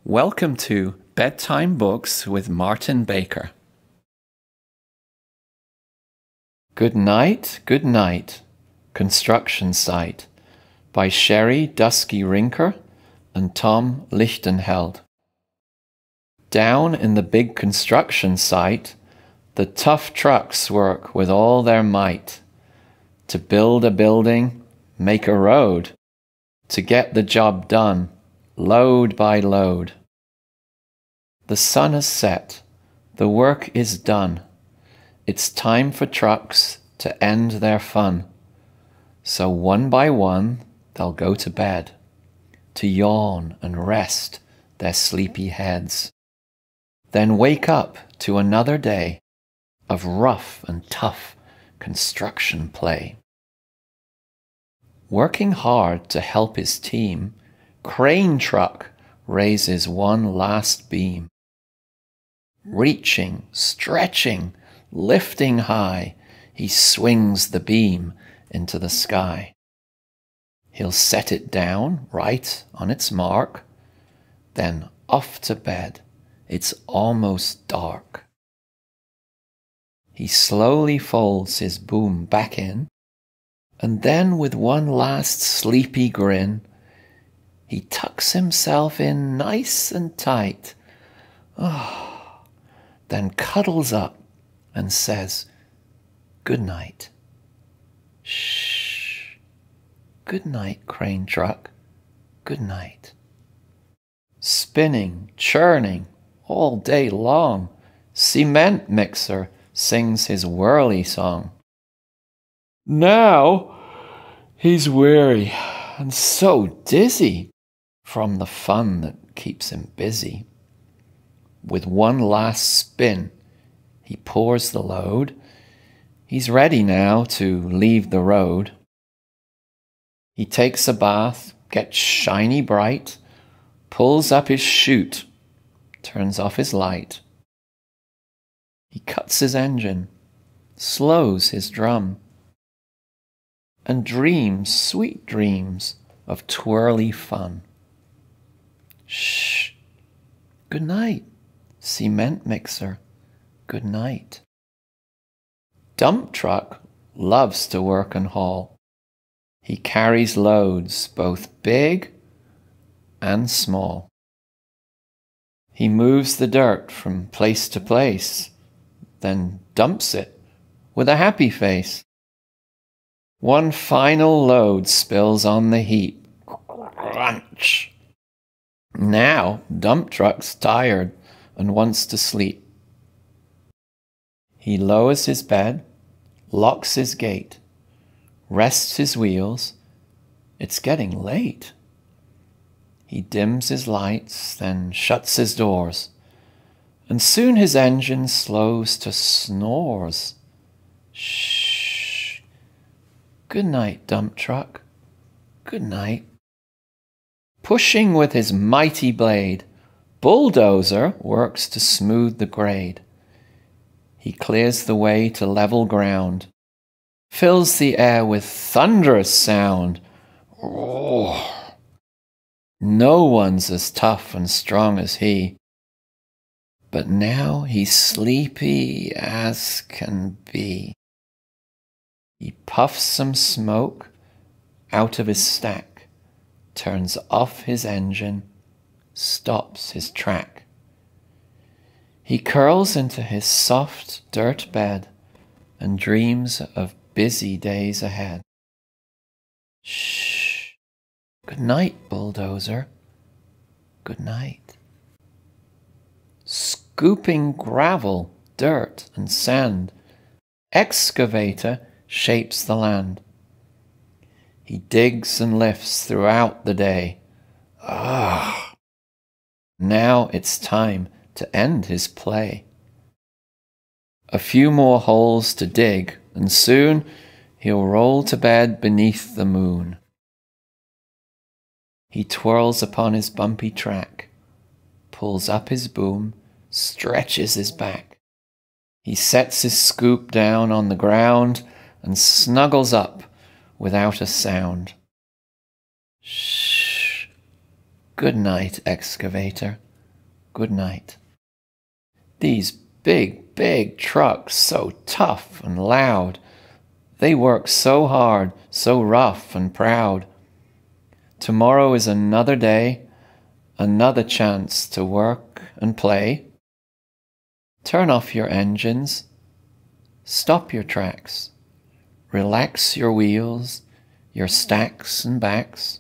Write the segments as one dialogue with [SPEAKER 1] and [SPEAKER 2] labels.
[SPEAKER 1] Welcome to Bedtime Books with Martin Baker. Goodnight, Goodnight, Construction Site by Sherry Dusky-Rinker and Tom Lichtenheld. Down in the big construction site, the tough trucks work with all their might to build a building, make a road, to get the job done, load by load. The sun has set, the work is done. It's time for trucks to end their fun. So one by one they'll go to bed, to yawn and rest their sleepy heads. Then wake up to another day of rough and tough construction play. Working hard to help his team, Crane Truck raises one last beam. Reaching, stretching, lifting high, he swings the beam into the sky. He'll set it down right on its mark, then off to bed. It's almost dark. He slowly folds his boom back in, and then with one last sleepy grin, he tucks himself in nice and tight. Then cuddles up and says, "Good night." Shh. Good night, Crane Truck. Good night. Spinning, churning, all day long, Cement Mixer sings his whirly song. Now he's weary and so dizzy from the fun that keeps him busy. With one last spin, he pours the load. He's ready now to leave the road. He takes a bath, gets shiny bright, pulls up his chute, turns off his light. He cuts his engine, slows his drum, and dreams sweet dreams of twirly fun. Shh. Good night, Cement Mixer. Good night. Dump Truck loves to work and haul. He carries loads both big and small. He moves the dirt from place to place, then dumps it with a happy face. One final load spills on the heap. Crunch! Now Dump Truck's tired and wants to sleep. He lowers his bed, locks his gate, rests his wheels. It's getting late. He dims his lights, then shuts his doors, and soon his engine slows to snores. Shh. Good night, Dump Truck. Good night. Pushing with his mighty blade, Bulldozer works to smooth the grade. He clears the way to level ground, fills the air with thunderous sound. Roar. No one's as tough and strong as he, but now he's sleepy as can be. He puffs some smoke out of his stack, turns off his engine, stops his track. He curls into his soft dirt bed and dreams of busy days ahead. Shh. Good night, Bulldozer. Good night. Scooping gravel, dirt, and sand, Excavator shapes the land. He digs and lifts throughout the day. Now it's time to end his play. A few more holes to dig, and soon he'll roll to bed beneath the moon. He twirls upon his bumpy track, pulls up his boom, stretches his back. He sets his scoop down on the ground and snuggles up without a sound. Shh. Good night, Excavator. good night. These big trucks, so tough and loud, they work so hard, so rough and proud. Tomorrow is another day, another chance to work and play. Turn off your engines, stop your tracks, relax your wheels, your stacks and backs.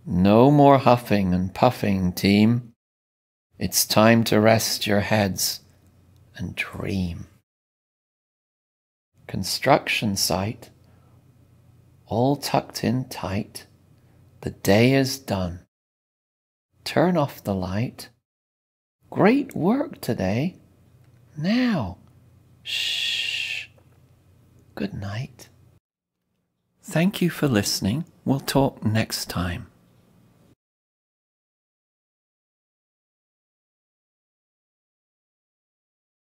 [SPEAKER 1] No more huffing and puffing, team. It's time to rest your heads and dream. Construction site, all tucked in tight. The day is done. Turn off the light. Great work today. Now, shh. Good night. Thank you for listening. We'll talk next time.